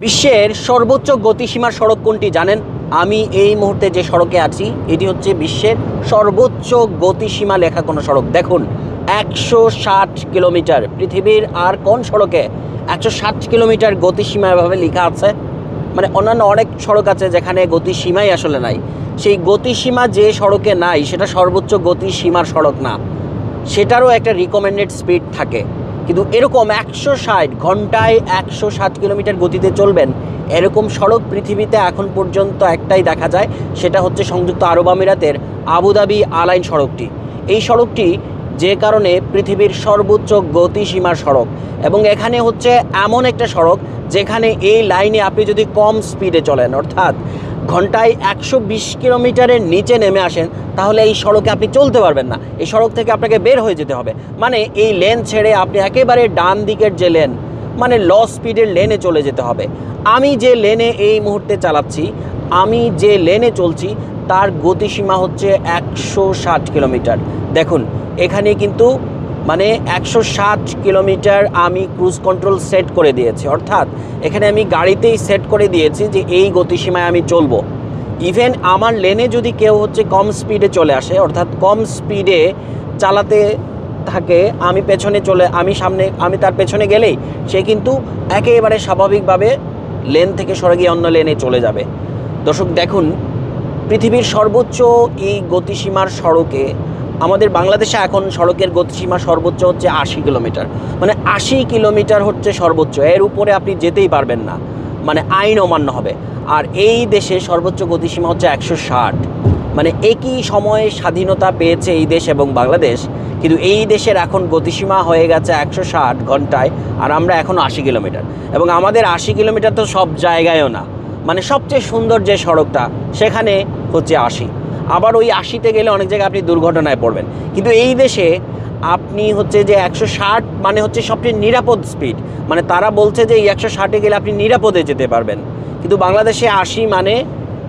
বিশ্বের সর্বোচ্চ গতিসীমার সড়ক কোনটি জানেন? আমি এই মুহূর্তে যে সড়কে আছি এটি হচ্ছে বিশ্বের সর্বোচ্চ গতিসীমা লেখা কোনো সড়ক। দেখুন, 160 কিলোমিটার। পৃথিবীর আর কোন সড়কে 160 কিলোমিটার গতিসীমা এভাবে লেখা আছে? মানে অন্যান্য অনেক সড়ক আছে যেখানে গতিসীমাই আসলে নাই। সেই গতিসীমা যে সড়কে নাই সেটা সর্বোচ্চ গতিসীমার সড়ক না, সেটারও একটা রিকমেন্ডেড স্পিড থাকে। কিন্তু এরকম 160 ঘন্টায় 160 কিলোমিটার গতিতে চলবেন এরকম সড়ক পৃথিবীতে এখন পর্যন্ত একটাই দেখা যায়, সেটা হচ্ছে সংযুক্ত আরব আমিরাতের আবুধাবি আলাইন সড়কটি। এই সড়কটি যে কারণে পৃথিবীর সর্বোচ্চ গতিসীমার সড়ক, এবং এখানে হচ্ছে এমন একটা সড়ক যেখানে এই লাইনে আপনি যদি কম স্পিডে চলেন, অর্থাৎ ঘন্টায় 120 কিলোমিটারের নিচে নেমে আসেন, তাহলে এই সড়কে আপনি চলতে পারবেন না। এই সড়ক থেকে আপনাকে বের হয়ে যেতে হবে। মানে এই লেন ছেড়ে আপনি একেবারে ডান দিকের যে লেন, মানে ল স্পিডের লেনে চলে যেতে হবে। আমি যে লেনে এই মুহূর্তে চালাচ্ছি, আমি যে লেনে চলছি তার গতিসীমা হচ্ছে 160 কিলোমিটার। দেখুন, এখানে কিন্তু মানে 160 কিলোমিটার আমি ক্রুজ কন্ট্রোল সেট করে দিয়েছি, অর্থাৎ এখানে আমি গাড়িতেই সেট করে দিয়েছি যে এই গতিসীমায় আমি চলবো। ইভেন আমার লেনে যদি কেউ হচ্ছে কম স্পিডে চলে আসে, অর্থাৎ কম স্পিডে চালাতে থাকে, আমি তার পেছনে গেলেই সে কিন্তু একেবারে স্বাভাবিকভাবে লেন থেকে সরে গিয়ে অন্য লেনে চলে যাবে। দর্শক দেখুন, পৃথিবীর সর্বোচ্চ এই গতিসীমার সড়কে আমাদের বাংলাদেশে এখন সড়কের গতিসীমা সর্বোচ্চ হচ্ছে 80 কিলোমিটার। মানে 80 কিলোমিটার হচ্ছে সর্বোচ্চ, এর উপরে আপনি যেতেই পারবেন না, মানে আইন অমান্য হবে। আর এই দেশে সর্বোচ্চ গতিসীমা হচ্ছে 160। মানে একই সময়ে স্বাধীনতা পেয়েছে এই দেশ এবং বাংলাদেশ, কিন্তু এই দেশের এখন গতিসীমা হয়ে গেছে 160 ঘন্টায়, আর আমরা এখন 80 কিলোমিটার। এবং আমাদের 80 কিলোমিটার তো সব জায়গায়ও না, মানে সবচেয়ে সুন্দর যে সড়কটা সেখানে হচ্ছে 80। আবার ওই 80তে গেলে অনেক জায়গায় আপনি দুর্ঘটনায় পড়বেন। কিন্তু এই দেশে আপনি হচ্ছে যে 160 মানে হচ্ছে সবচেয়ে নিরাপদ স্পিড, মানে তারা বলছে যে এই 160-এ গেলে আপনি নিরাপদে যেতে পারবেন। কিন্তু বাংলাদেশে 80 মানে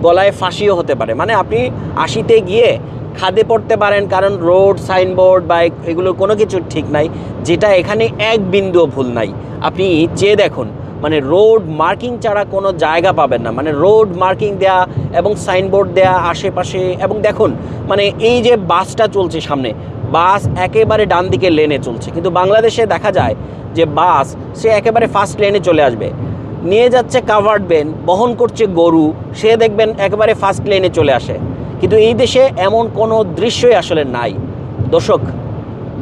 গলায় ফাঁসিও হতে পারে। মানে আপনি 80-তে গিয়ে খাদে পড়তে পারেন, কারণ রোড সাইনবোর্ড বা এগুলোর কোনো কিছু ঠিক নাই, যেটা এখানে এক বিন্দুও ভুল নাই। আপনি চেয়ে দেখুন, মানে রোড মার্কিং ছাড়া কোনো জায়গা পাবেন না। মানে রোড মার্কিং দেয়া এবং সাইনবোর্ড দেয়া আশেপাশে। এবং দেখুন, মানে এই যে বাসটা চলছে সামনে, বাস একেবারে ডান দিকে লেনে চলছে, কিন্তু বাংলাদেশে দেখা যায় যে বাস সে একেবারে ফার্স্ট লেনে চলে আসবে, নিয়ে যাচ্ছে কাভার্ড ভ্যান, বহন করছে গরু, সে দেখবেন একেবারে ফার্স্ট লেনে চলে আসে। কিন্তু এই দেশে এমন কোনো দৃশ্যই আসলে নাই। দর্শক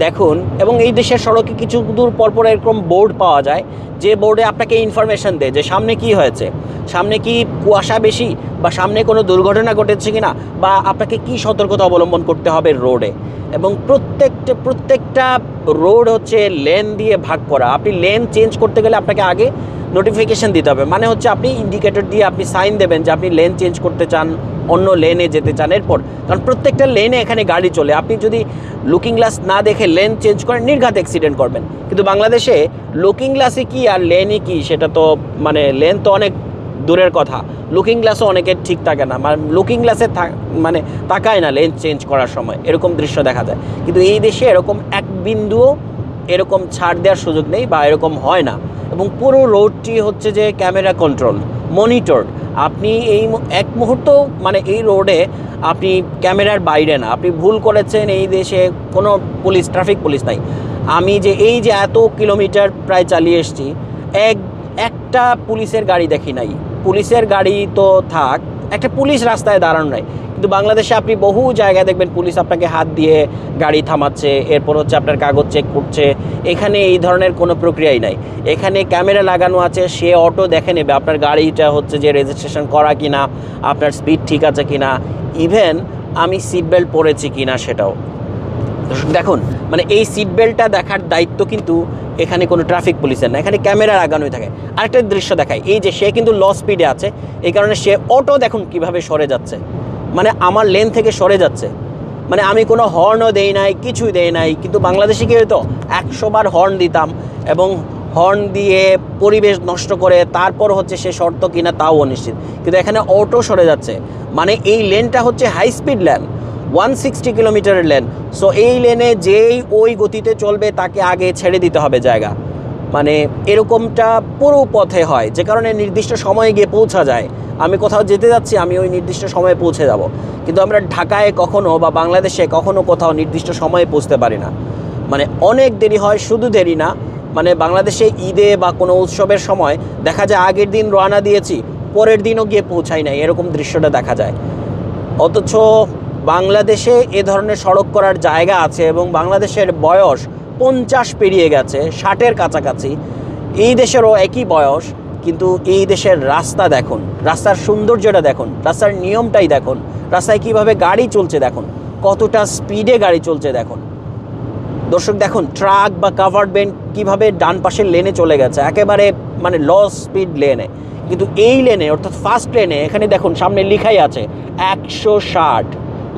দেখুন, এবং এই দেশের সড়কে কিছু দূর পরপর এরকম বোর্ড পাওয়া যায়, যে বোর্ডে আপনাকে ইনফরমেশন দেয় যে সামনে কি হয়েছে, সামনে কি কুয়াশা বেশি, বা সামনে কোনো দুর্ঘটনা ঘটেছে কিনা, বা আপনাকে কি সতর্কতা অবলম্বন করতে হবে রোডে। এবং প্রত্যেকটা রোড হচ্ছে লেন দিয়ে ভাগ করা। আপনি লেন চেঞ্জ করতে গেলে আপনাকে আগে নোটিফিকেশান দিতে হবে, মানে হচ্ছে আপনি ইন্ডিকেটর দিয়ে আপনি সাইন দেবেন যে আপনি লেন চেঞ্জ করতে চান, অন্য লেনে যেতে চান। এরপর কারণ প্রত্যেকটা লেনে এখানে গাড়ি চলে, আপনি যদি লুকিং গ্লাস না দেখে লেন চেঞ্জ করেন নির্ঘাত অ্যাক্সিডেন্ট করবেন। কিন্তু বাংলাদেশে লুকিং গ্লাসে কি আর লেনে কি, সেটা তো মানে লেন তো অনেক দূরের কথা, লুকিং গ্লাসও অনেকের ঠিক থাকে না, মানে লুকিং গ্লাসে মানে তাকায় না লেন চেঞ্জ করার সময়, এরকম দৃশ্য দেখা যায়। কিন্তু এই দেশে এরকম এক বিন্দুও এরকম ছাড় দেওয়ার সুযোগ নেই, বা এরকম হয় না। এবং পুরো রোডটি হচ্ছে যে ক্যামেরা কন্ট্রোল, মনিটর। আপনি এই এক মুহূর্ত মানে এই রোডে আপনি ক্যামেরার বাইরে না, আপনি ভুল করেছেন, এই দেশে কোনো ট্রাফিক পুলিশ নাই। আমি যে এই যে এত কিলোমিটার প্রায় চালিয়ে এসেছি, একটা পুলিশের গাড়ি দেখি নাই। পুলিশের গাড়ি তো থাক, একটা পুলিশ রাস্তায় দাঁড়ানো নাই। কিন্তু বাংলাদেশে আপনি বহু জায়গায় দেখবেন পুলিশ আপনাকে হাত দিয়ে গাড়ি থামাচ্ছে, এরপর হচ্ছে আপনার কাগজ চেক করছে। এখানে এই ধরনের কোনো প্রক্রিয়াই নাই। এখানে ক্যামেরা লাগানো আছে, সে অটো দেখে নেবে আপনার গাড়িটা হচ্ছে যে রেজিস্ট্রেশন করা কিনা, আপনার স্পিড ঠিক আছে কিনা, ইভেন আমি সিট বেল্ট পরেছি কিনা সেটাও। দেখুন, মানে এই সিট বেল্টটা দেখার দায়িত্ব কিন্তু এখানে কোনো ট্রাফিক পুলিশের না, এখানে ক্যামেরা লাগানোই থাকে। আরেকটা দৃশ্য দেখায়, এই যে সে কিন্তু লো স্পিডে আছে, এই কারণে সে অটো দেখুন কিভাবে সরে যাচ্ছে, মানে আমার লেন থেকে সরে যাচ্ছে। মানে আমি কোনো হর্নও দেই নাই, কিছুই দেই নাই। কিন্তু বাংলাদেশে কি হতো, 100 বার হর্ন দিতাম, এবং হর্ন দিয়ে পরিবেশ নষ্ট করে তারপর হচ্ছে সে শর্ত কিনা তাও অনিশ্চিত। কিন্তু এখানে অটো সরে যাচ্ছে, মানে এই লেনটা হচ্ছে হাই স্পিড লেন, 160 কিলোমিটারের লেন। সো এই লেনে যেই ওই গতিতে চলবে তাকে আগে ছেড়ে দিতে হবে জায়গা। মানে এরকমটা পুরো পথে হয়, যে কারণে নির্দিষ্ট সময়ে গিয়ে পৌঁছা যায়। আমি কোথাও যেতে যাচ্ছি, আমি ওই নির্দিষ্ট সময়ে পৌঁছে যাব, কিন্তু আমরা ঢাকায় কখনো বা বাংলাদেশে কখনো কোথাও নির্দিষ্ট সময়ে পৌঁছতে পারি না। মানে অনেক দেরি হয়, শুধু দেরি না, মানে বাংলাদেশে ঈদে বা কোনো উৎসবের সময় দেখা যায় আগের দিন রওনা দিয়েছি, পরের দিনও গিয়ে পৌঁছাই নাই, এরকম দৃশ্যটা দেখা যায়। অথচ বাংলাদেশে এ ধরনের সড়ক করার জায়গা আছে এবং বাংলাদেশের বয়স 50 পেরিয়ে গেছে, 60-এর কাছাকাছি। এই দেশেরও একই বয়স, কিন্তু এই দেশের রাস্তা দেখুন, রাস্তার সৌন্দর্যটা দেখুন, রাস্তার নিয়মটাই দেখুন, রাস্তায় কিভাবে গাড়ি চলছে দেখুন, কতটা স্পিডে গাড়ি চলছে দেখুন। দর্শক দেখুন, ট্রাক বা কাভার্ড ভ্যান কীভাবে ডান পাশের লেনে চলে গেছে, একেবারে মানে লো স্পিড লেনে। কিন্তু এই লেনে অর্থাৎ ফার্স্ট লেনে এখানে দেখুন সামনে লেখাই আছে 160।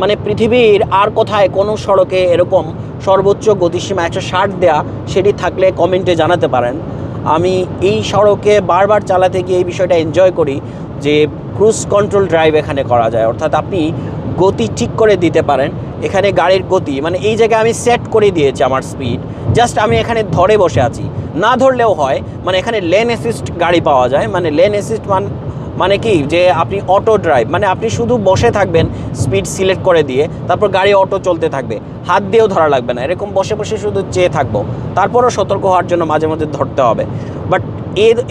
মানে পৃথিবীর আর কোথায় কোনো সড়কে এরকম সর্বোচ্চ গতিসীমা 160 দেয়া, সেটি থাকলে কমেন্টে জানাতে পারেন। আমি এই সড়কে বারবার চালাতে গিয়ে এই বিষয়টা এনজয় করি যে ক্রুজ কন্ট্রোল ড্রাইভ এখানে করা যায়, অর্থাৎ আপনি গতি ঠিক করে দিতে পারেন। এখানে গাড়ির গতি মানে এই জায়গায় আমি সেট করে দিয়েছি আমার স্পিড, জাস্ট আমি এখানে ধরে বসে আছি, না ধরলেও হয়। মানে এখানে লেন অ্যাসিস্ট গাড়ি পাওয়া যায়। মানে লেন অ্যাসিস্ট মানে কি, যে আপনি অটো ড্রাইভ, মানে আপনি শুধু বসে থাকবেন স্পিড সিলেক্ট করে দিয়ে, তারপর গাড়ি অটো চলতে থাকবে, হাত দিয়েও ধরা লাগবে না, এরকম বসে বসে শুধু চেয়ে থাকবো। তারপরও সতর্ক হওয়ার জন্য মাঝে মধ্যে ধরতে হবে। বাট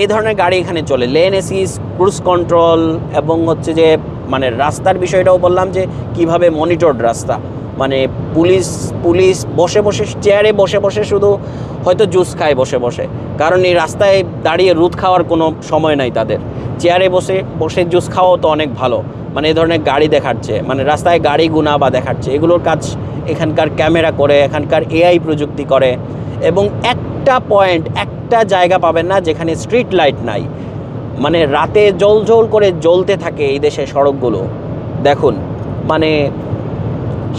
এই ধরনের গাড়ি এখানে চলে, লেন অ্যাসিস্ট, ক্রুজ কন্ট্রোল, এবং হচ্ছে যে মানে রাস্তার বিষয়টাও বললাম যে কিভাবে মনিটরড রাস্তা। মানে পুলিশ বসে বসে চেয়ারে বসে বসে শুধু হয়তো জুস খায় বসে বসে, কারণ এই রাস্তায় দাঁড়িয়ে রুদ খাওয়ার কোনো সময় নাই তাদের। চেয়ারে বসে বসে জুস খাওয়াও তো অনেক ভালো। মানে এই ধরনের গাড়ি দেখাচ্ছে, মানে রাস্তায় গাড়ি গুনা বা দেখাচ্ছে, এগুলোর কাজ এখানকার ক্যামেরা করে, এখানকার এআই প্রযুক্তি করে। এবং একটা জায়গা পাবেন না যেখানে স্ট্রিট লাইট নাই। মানে রাতে জ্বল করে জ্বলতে থাকে এই দেশের সড়কগুলো। দেখুন মানে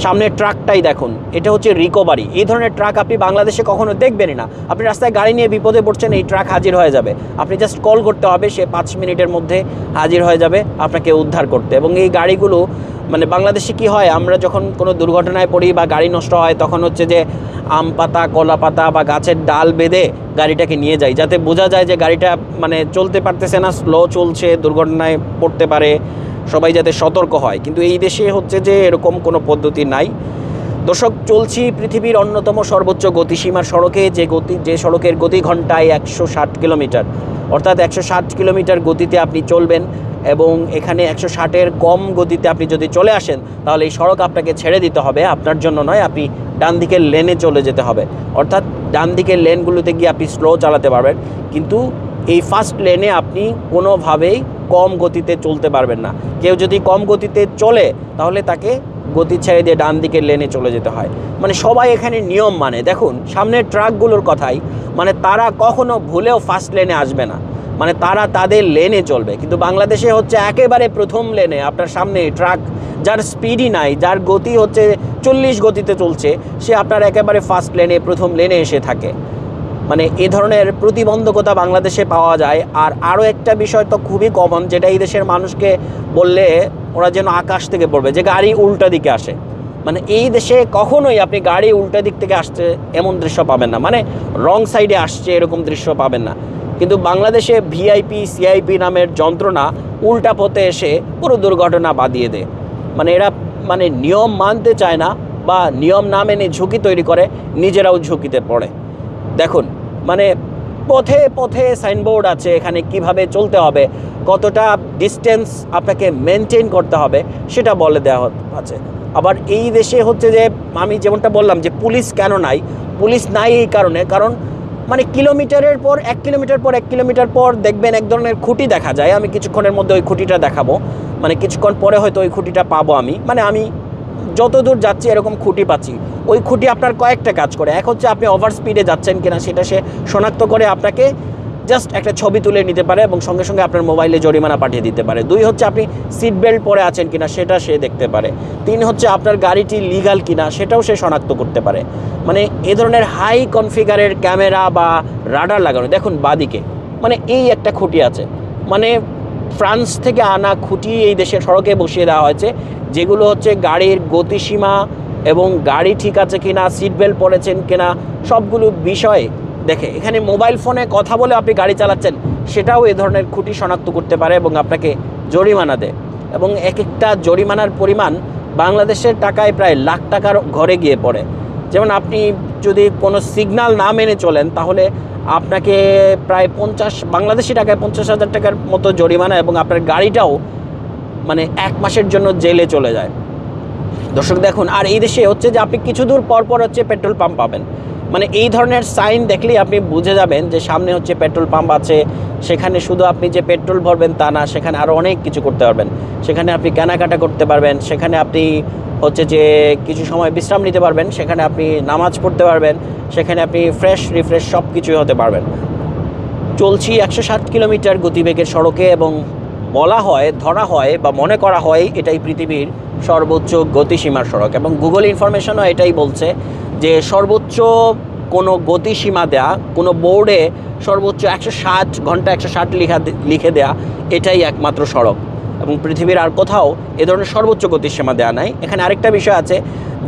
সামনের ট্রাকটাই দেখুন, এটা হচ্ছে রিকভারি। এই ধরনের ট্রাক আপনি বাংলাদেশে কখনো দেখবেনই না। আপনি রাস্তায় গাড়ি নিয়ে বিপদে পড়ছেন, এই ট্রাক হাজির হয়ে যাবে, আপনি জাস্ট কল করতে হবে, সে 5 মিনিটের মধ্যে হাজির হয়ে যাবে আপনাকে উদ্ধার করতে। এবং এই গাড়িগুলো মানে বাংলাদেশে কি হয়, আমরা যখন কোনো দুর্ঘটনায় পড়ি বা গাড়ি নষ্ট হয়, তখন হচ্ছে যে আম পাতা, কলা পাতা বা গাছের ডাল বেঁধে গাড়িটাকে নিয়ে যাই, যাতে বোঝা যায় যে গাড়িটা মানে চলতে পারতেছে না, স্লো চলছে, দুর্ঘটনায় পড়তে পারে, সবাই যাতে সতর্ক হয়। কিন্তু এই দেশে হচ্ছে যে এরকম কোনো পদ্ধতি নাই। দর্শক, চলছি পৃথিবীর অন্যতম সর্বোচ্চ গতিসীমার সড়কে, যে সড়কের গতি ঘন্টায় 160 কিলোমিটার, অর্থাৎ 160 কিলোমিটার গতিতে আপনি চলবেন। এবং এখানে 160-এর কম গতিতে আপনি যদি চলে আসেন, তাহলে এই সড়ক আপনাকে ছেড়ে দিতে হবে, আপনার জন্য নয়। আপনি ডান দিকের লেনে চলে যেতে হবে, অর্থাৎ ডান দিকের লেনগুলোতে গিয়ে আপনি স্লো চালাতে পারবেন। কিন্তু এই ফার্স্ট লেনে আপনি কোনোভাবেই কম গতিতে চলতে পারবেন না। কেউ যদি কম গতিতে চলে, তাহলে তাকে গতি ছেড়ে দিয়ে ডান দিকের লেনে চলে যেতে হয়। মানে সবাই এখানে নিয়ম মানে। দেখুন সামনের ট্রাকগুলোর কথাই, মানে তারা কখনো ভুলেও ফার্স্ট লেনে আসবে না, মানে তারা তাদের লেনে চলবে। কিন্তু বাংলাদেশে হচ্ছে একেবারে প্রথম লেনে আপনার সামনে ট্রাক, যার স্পিডই নাই, যার গতি হচ্ছে 40 গতিতে চলছে, সে আপনার একেবারে ফার্স্ট লেনে, প্রথম লেনে এসে থাকে। মানে এ ধরনের প্রতিবন্ধকতা বাংলাদেশে পাওয়া যায়। আর আরও একটা বিষয় তো খুবই কমন, যেটা এই দেশের মানুষকে বললে ওরা যেন আকাশ থেকে পড়বে, যে গাড়ি উল্টা দিকে আসে। মানে এই দেশে কখনোই আপনি গাড়ি উল্টা দিক থেকে আসছে এমন দৃশ্য পাবেন না, মানে রং সাইডে আসছে এরকম দৃশ্য পাবেন না। কিন্তু বাংলাদেশে ভিআইপি সিআইপি নামের যন্ত্রণা উল্টা পথে এসে পুরো দুর্ঘটনা বাদিয়ে দেয়। মানে এরা মানে নিয়ম মানতে চায় না, বা নিয়ম না মেনে ঝুঁকি তৈরি করে, নিজেরাও ঝুঁকিতে পড়ে। দেখুন মানে পথে পথে সাইনবোর্ড আছে, এখানে কিভাবে চলতে হবে, কতটা ডিস্টেন্স আপনাকে মেনটেন করতে হবে, সেটা বলে দেওয়া আছে। আবার এই দেশে হচ্ছে যে আমি যেমনটা বললাম যে পুলিশ কেন নাই, পুলিশ নাই এই কারণ মানে কিলোমিটারের পর 1 কিলোমিটার পর 1 কিলোমিটার পর দেখবেন এক ধরনের খুঁটি দেখা যায়। আমি কিছুক্ষণের মধ্যে ওই খুঁটিটা দেখাবো, মানে কিছুক্ষণ পরে হয়তো ওই খুঁটিটা পাবো আমি। মানে আমি যত দূর যাচ্ছি এরকম খুঁটি পাচ্ছি। ওই খুঁটি আপনার কয়েকটা কাজ করে। এক হচ্ছে আপনি ওভার স্পিডে যাচ্ছেন কিনা সেটা সে শনাক্ত করে আপনাকে জাস্ট একটা ছবি তুলে নিতে পারে এবং সঙ্গে সঙ্গে আপনার মোবাইলে জরিমানা পাঠিয়ে দিতে পারে। 2 হচ্ছে আপনি সিট বেল্ট পরে আছেন কিনা সেটা সে দেখতে পারে। 3 হচ্ছে আপনার গাড়িটি লিগাল কিনা সেটাও সে শনাক্ত করতে পারে। মানে এ ধরনের হাই কনফিগারের ক্যামেরা বা রাডার লাগানো। দেখুন বাদিকে মানে এই একটা খুঁটি আছে, মানে ফ্রান্স থেকে আনা খুঁটি এই দেশের সড়কে বসিয়ে দেওয়া হয়েছে, যেগুলো হচ্ছে গাড়ির গতিসীমা এবং গাড়ি ঠিক আছে কিনা, সিট বেল্ট পরেছেন কিনা, সবগুলো বিষয়ে দেখে। এখানে মোবাইল ফোনে কথা বলে আপনি গাড়ি চালাচ্ছেন, সেটাও এ ধরনের খুঁটি শনাক্ত করতে পারে এবং আপনাকে জরিমানা দেয়। এবং এক একটা জরিমানার পরিমাণ বাংলাদেশের টাকায় প্রায় লাখ টাকার ঘরে গিয়ে পড়ে। যেমন আপনি যদি কোনো সিগন্যাল না মেনে চলেন তাহলে আপনাকে প্রায় বাংলাদেশি টাকায় 50,000 টাকার মতো জরিমানা, এবং আপনার গাড়িটাও মানে 1 মাসের জন্য জেলে চলে যায়। দর্শক দেখুন, আর এই দেশে হচ্ছে যে আপনি কিছু দূর পর পর হচ্ছে পেট্রোল পাম্প পাবেন। মানে এই ধরনের সাইন দেখলেই আপনি বুঝে যাবেন যে সামনে হচ্ছে পেট্রোল পাম্প আছে। সেখানে শুধু আপনি যে পেট্রোল ভরবেন তা না, সেখানে আরও অনেক কিছু করতে পারবেন। সেখানে আপনি কেনাকাটা করতে পারবেন, সেখানে আপনি হচ্ছে যে কিছু সময় বিশ্রাম নিতে পারবেন, সেখানে আপনি নামাজ পড়তে পারবেন, সেখানে আপনি রিফ্রেশ সব কিছুই হতে পারবেন। চলছি 160 কিলোমিটার গতিবেগের সড়কে, এবং বলা হয়, ধরা হয় বা মনে করা হয় এটাই পৃথিবীর সর্বোচ্চ গতিসীমার সড়ক। এবং গুগল ইনফরমেশনও এটাই বলছে যে সর্বোচ্চ কোনো গতিসীমা দেয়া, কোনো বোর্ডে সর্বোচ্চ 160 লিখে দেয়া এটাই একমাত্র সড়ক, এবং পৃথিবীর আর কোথাও এ ধরনের সর্বোচ্চ গতিসীমা দেওয়া নাই। এখানে আরেকটা বিষয় আছে,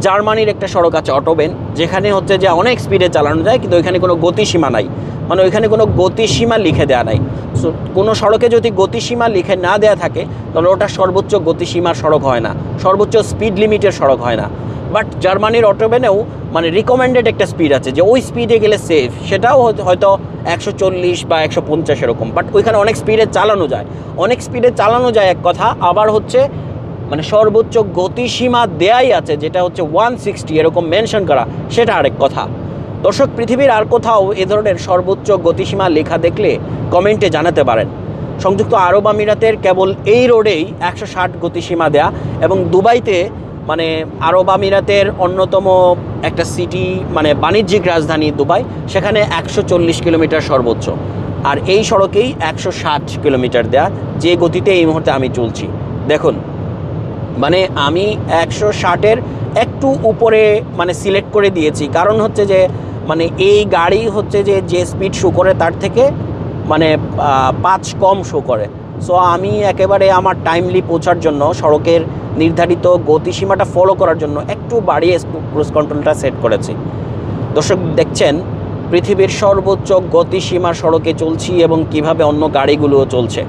জার্মানির একটা সড়ক আছে অটোবেন, যেখানে হচ্ছে যে অনেক স্পিডে চালানো যায়, কিন্তু ওইখানে কোনো গতিসীমা নাই, মানে ওইখানে কোনো গতিসীমা লিখে দেওয়া নাই। সো কোনো সড়কে যদি গতিসীমা লিখে না দেওয়া থাকে তাহলে ওটা সর্বোচ্চ গতিসীমার সড়ক হয় না, সর্বোচ্চ স্পিড লিমিটের সড়ক হয় না। বাট জার্মানির অটোবেনেও মানে রিকমেন্ডেড একটা স্পিড আছে যে ওই স্পিডে গেলে সেফ, সেটাও হয়তো 140 বা 150 এরকম। বাট ওইখানে অনেক স্পিডে চালানো যায় এক কথা, আবার হচ্ছে মানে সর্বোচ্চ গতিসীমা দেয়াই আছে যেটা হচ্ছে 160 এরকম মেনশন করা, সেটা আরেক কথা। দর্শক, পৃথিবীর আর কোথাও এ ধরনের সর্বোচ্চ গতিসীমা লেখা দেখলে কমেন্টে জানাতে পারেন। সংযুক্ত আরব আমিরাতের কেবল এই রোডেই 160 গতিসীমা দেয়া, এবং দুবাইতে মানে আরব আমিরাতের অন্যতম একটা সিটি, মানে বাণিজ্যিক রাজধানী দুবাই, সেখানে 140 কিলোমিটার সর্বোচ্চ, আর এই সড়কেই 160 কিলোমিটার দেয়া, যে গতিতে এই মুহূর্তে আমি চলছি। দেখুন, মানে আমি 160-এর একটু উপরে মানে সিলেক্ট করে দিয়েছি, কারণ হচ্ছে যে মানে এই গাড়ি হচ্ছে যে স্পিড শো করে তার থেকে মানে 5 কম শো করে। সো আমি একেবারে আমার টাইমলি পৌঁছার জন্য, সড়কের নির্ধারিত গতিসীমাটা ফলো করার জন্য একটু বাড়িয়ে ক্রুজ কন্ট্রোলটা সেট করেছি। দর্শক দেখছেন পৃথিবীর সর্বোচ্চ গতিসীমার সড়কে চলছি, এবং কিভাবে অন্য গাড়িগুলোও চলছে।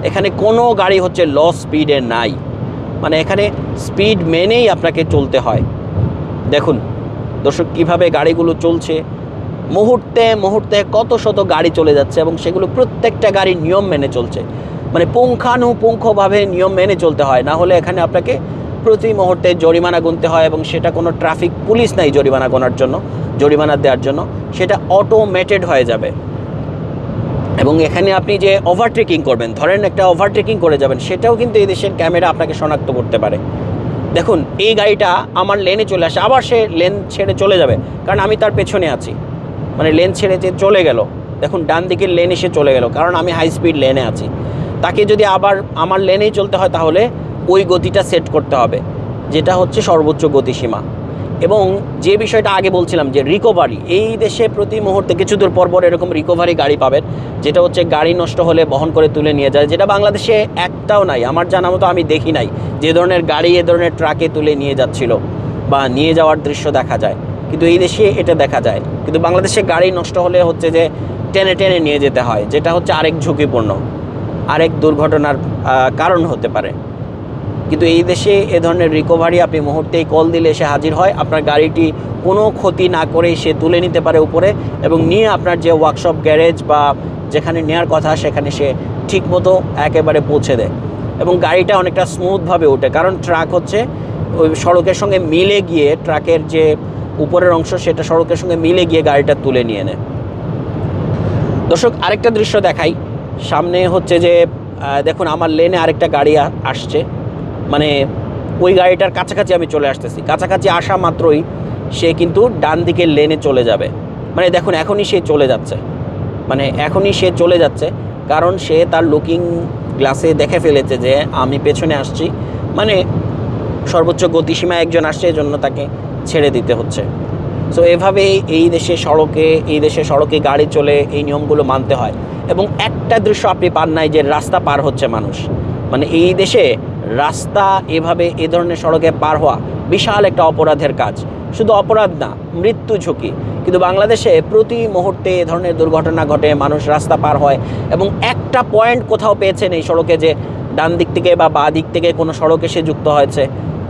এখানে কোনো গাড়ি হচ্ছে লো স্পিডে নাই, মানে এখানে স্পিড মেনেই আপনাকে চলতে হয়। দেখুন দর্শক কিভাবে গাড়িগুলো চলছে, মুহূর্তে মুহূর্তে কত শত গাড়ি চলে যাচ্ছে, এবং সেগুলো প্রত্যেকটা গাড়ি নিয়ম মেনে চলছে, মানে পুঙ্খানুপুঙ্খভাবে নিয়ম মেনে চলতে হয়, না হলে এখানে আপনাকে প্রতি মুহূর্তে জরিমানা গুনতে হয়, এবং সেটা কোনো ট্রাফিক পুলিশ নাই জরিমানা গোনার জন্য, জরিমানা দেওয়ার জন্য, সেটা অটোমেটেড হয়ে যাবে। এবং এখানে আপনি যে ওভারটেকিং করবেন, ধরেন একটা ওভারটেকিং করে যাবেন, সেটাও কিন্তু এই দেশের ক্যামেরা আপনাকে শনাক্ত করতে পারে। দেখুন এই গাড়িটা আমার লেনে চলে আসে, আবার সে লেন ছেড়ে চলে যাবে, কারণ আমি তার পেছনে আছি, মানে লেন ছেড়ে যে চলে গেল। দেখুন ডান দিকের লেন এসে চলে গেল, কারণ আমি হাই স্পিড লেনে আছি। তাকে যদি আবার আমার লেনেই চলতে হয় তাহলে ওই গতিটা সেট করতে হবে, যেটা হচ্ছে সর্বোচ্চ গতিসীমা। এবং যে বিষয়টা আগে বলছিলাম যে রিকভারি, এই দেশে প্রতি মুহূর্তে কিছু দূর পর পর এরকম রিকভারি গাড়ি পাবেন, যেটা হচ্ছে গাড়ি নষ্ট হলে বহন করে তুলে নিয়ে যায়, যেটা বাংলাদেশে একটাও নাই, আমার জানা মতো আমি দেখি নাই যে ধরনের গাড়ি এ ধরনের ট্রাকে তুলে নিয়ে যাচ্ছিল বা নিয়ে যাওয়ার দৃশ্য দেখা যায়, কিন্তু এই দেশে এটা দেখা যায়। কিন্তু বাংলাদেশে গাড়ি নষ্ট হলে হচ্ছে যে টেনে টেনে নিয়ে যেতে হয়, যেটা হচ্ছে আরেক ঝুঁকিপূর্ণ, আরেক দুর্ঘটনার কারণ হতে পারে। কিন্তু এই দেশে এ ধরনের রিকভারি আপনি মুহূর্তেই কল দিলে এসে হাজির হয়, আপনার গাড়িটি কোনো ক্ষতি না করেই সে তুলে নিতে পারে উপরে, এবং নিয়ে আপনার যে ওয়ার্কশপ, গ্যারেজ বা যেখানে নেওয়ার কথা সেখানে সে ঠিকমতো একেবারে পৌঁছে দেয়, এবং গাড়িটা অনেকটা স্মুথভাবে ওঠে, কারণ ট্রাক হচ্ছে ওই সড়কের সঙ্গে মিলে গিয়ে, ট্রাকের যে উপরের অংশ সেটা সড়কের সঙ্গে মিলে গিয়ে গাড়িটা তুলে নিয়ে নেয়। দর্শক আরেকটা দৃশ্য দেখাই, সামনে হচ্ছে যে দেখুন আমার লেনে আরেকটা গাড়ি আসছে, মানে ওই গাড়িটার কাছাকাছি আমি চলে আসতেছি, কাছাকাছি আসা মাত্রই সে কিন্তু ডান দিকের লেনে চলে যাবে। মানে দেখুন এখনই সে চলে যাচ্ছে, কারণ সে তার লুকিং গ্লাসে দেখে ফেলেছে যে আমি পেছনে আসছি, মানে সর্বোচ্চ গতিসীমা একজন আসছে, এজন্য তাকে ছেড়ে দিতে হচ্ছে। সো এভাবেই এই দেশে সড়কে গাড়ি চলে, এই নিয়মগুলো মানতে হয়। এবং একটা দৃশ্য আপনি পান নাই যে রাস্তা পার হচ্ছে মানুষ, মানে এই দেশে রাস্তা এভাবে এ ধরনের সড়কে পার হওয়া বিশাল একটা অপরাধের কাজ। শুধু অপরাধ না, মৃত্যু ঝুঁকি। কিন্তু বাংলাদেশে প্রতি মুহূর্তে এ ধরনের দুর্ঘটনা ঘটে, মানুষ রাস্তা পার হয়, এবং একটা পয়েন্ট কোথাও পেয়েছেন এই সড়কে যে ডান দিক থেকে বা বাঁ দিক থেকে কোনো সড়ক এসে যুক্ত হয়েছে?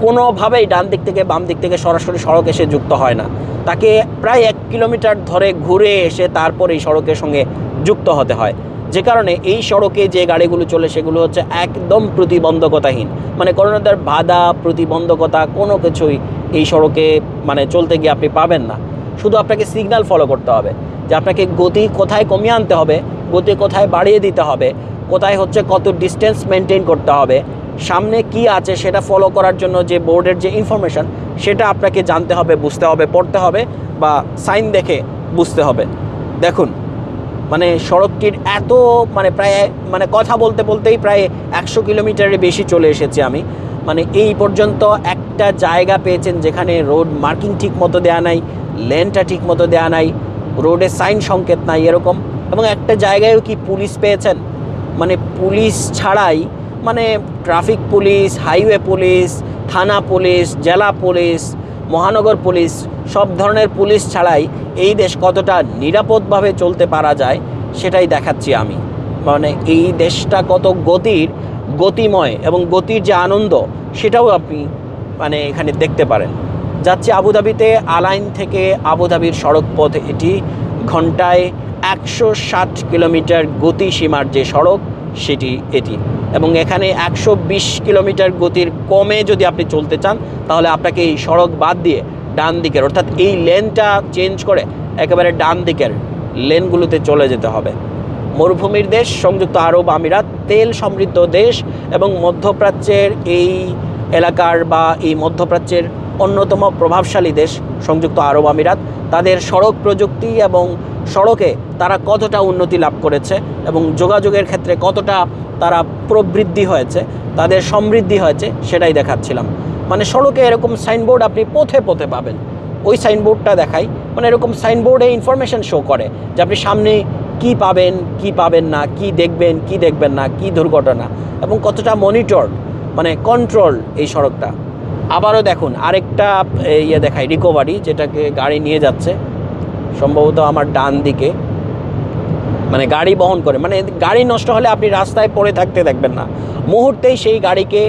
কোনোভাবেই ডান দিক থেকে বাম দিক থেকে সরাসরি সড়ক এসে যুক্ত হয় না। তাকে প্রায় 1 কিলোমিটার ধরে ঘুরে এসে তারপর এই সড়কের সঙ্গে যুক্ত হতে হয়। যে কারণে এই সড়কে যে গাড়িগুলো চলে সেগুলো হচ্ছে একদম প্রতিবন্ধকতাহীন, মানে কোনো ধরনের বাধা প্রতিবন্ধকতা কোনো কিছুই এই সড়কে মানে চলতে গিয়ে আপনি পাবেন না। শুধু আপনাকে সিগন্যাল ফলো করতে হবে যে আপনাকে গতি কোথায় কমিয়ে আনতে হবে, গতি কোথায় বাড়িয়ে দিতে হবে, কোথায় হচ্ছে কত ডিস্টেন্স মেনটেন করতে হবে, সামনে কি আছে সেটা ফলো করার জন্য যে বোর্ডের যে ইনফরমেশন সেটা আপনাকে জানতে হবে, বুঝতে হবে, পড়তে হবে বা সাইন দেখে বুঝতে হবে। দেখুন মানে সড়কটির এত মানে প্রায় মানে কথা বলতে বলতেই প্রায় 100 কিলোমিটারের বেশি চলে এসেছি আমি। মানে এই পর্যন্ত একটা জায়গা পেয়েছেন যেখানে রোড মার্কিং ঠিক মতো দেওয়া নাই, লেনটা ঠিক মতো দেওয়া নাই, রোডে সাইন সংকেত নাই এরকম। এবং একটা জায়গায়ও কি পুলিশ পেয়েছেন, মানে পুলিশ ছাড়াই, মানে ট্রাফিক পুলিশ, হাইওয়ে পুলিশ, থানা পুলিশ, জেলা পুলিশ, মহানগর পুলিশ, সব ধরনের পুলিশ ছাড়াই এই দেশ কতটা নিরাপদভাবে চলতে পারা যায় সেটাই দেখাচ্ছি আমি। মানে এই দেশটা কত গতিময় এবং গতির যে আনন্দ সেটাও আপনি মানে এখানে দেখতে পারেন। যাচ্ছে আবুধাবিতে, আলাইন থেকে আবুধাবির সড়ক পথ এটি, ঘন্টায় 160 কিলোমিটার গতিসীমার যে সড়ক সেটি এটি। এবং এখানে 120 কিলোমিটার গতির কমে যদি আপনি চলতে চান তাহলে আপনাকে এই সড়ক বাদ দিয়ে ডান দিকের, অর্থাৎ এই লেনটা চেঞ্জ করে একেবারে ডান দিকের লেনগুলোতে চলে যেতে হবে। মরুভূমির দেশ সংযুক্ত আরব আমিরাত, তেল সমৃদ্ধ দেশ এবং মধ্যপ্রাচ্যের এই এলাকার বা এই মধ্যপ্রাচ্যের অন্যতম প্রভাবশালী দেশ সংযুক্ত আরব আমিরাত। তাদের সড়ক প্রযুক্তি এবং সড়কে তারা কতটা উন্নতি লাভ করেছে এবং যোগাযোগের ক্ষেত্রে কতটা তারা প্রবৃদ্ধি হয়েছে, তাদের সমৃদ্ধি হয়েছে সেটাই দেখাচ্ছিলাম। মানে সড়কে এরকম সাইনবোর্ড আপনি পথে পথে পাবেন। ওই সাইনবোর্ডটা দেখাই, মানে এরকম সাইনবোর্ডে ইনফরমেশন শো করে যে আপনি সামনে কি পাবেন, কি পাবেন না, কি দেখবেন, কি দেখবেন না, কি দুর্ঘটনা, এবং কতটা মনিটর মানে কন্ট্রোল এই সড়কটা। আবারও দেখুন আরেকটা ইয়ে দেখাই, রিকভারি, যেটাকে গাড়ি নিয়ে যাচ্ছে সম্ভবত আমার ডান দিকে, মানে গাড়ি বহন করে, মানে গাড়ি নষ্ট হলে আপনি রাস্তায় পড়ে থাকতে দেখবেন না, মুহূর্তেই সেই গাড়িকে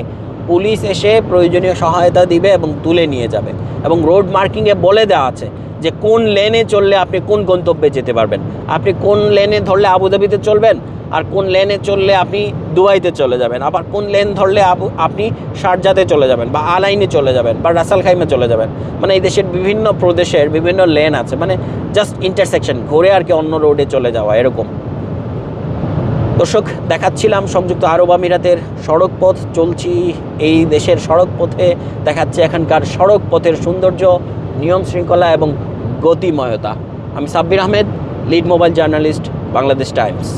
পুলিশ এসে প্রয়োজনীয় সহায়তা দিবে এবং তুলে নিয়ে যাবে। এবং রোড মার্কিংয়ে বলে দেওয়া আছে যে কোন লেনে চললে আপনি কোন গন্তব্যে যেতে পারবেন। আপনি কোন লেনে ধরলে আবুধাবিতে চলবেন, আর কোন লেনে চললে আপনি দুবাইতে চলে যাবেন, আবার কোন লেন ধরলে আপনি শারজাতে চলে যাবেন বা আলাইনে চলে যাবেন বা রাসাল খাইমে চলে যাবেন। মানে এই দেশের বিভিন্ন প্রদেশের বিভিন্ন লেন আছে, মানে জাস্ট ইন্টারসেকশন, ঘুরে আর কি অন্য রোডে চলে যাওয়া এরকম। দর্শক দেখাচ্ছিলাম সংযুক্ত আরব আমিরাতের সড়ক পথ, চলছি এই দেশের সড়ক পথে, দেখাচ্ছে এখানকার সড়ক পথের সৌন্দর্য, নিয়ম শৃঙ্খলা এবং গতিময়তা। আমি Sabbir Ahmed, lead mobile journalist, Bangladesh Times.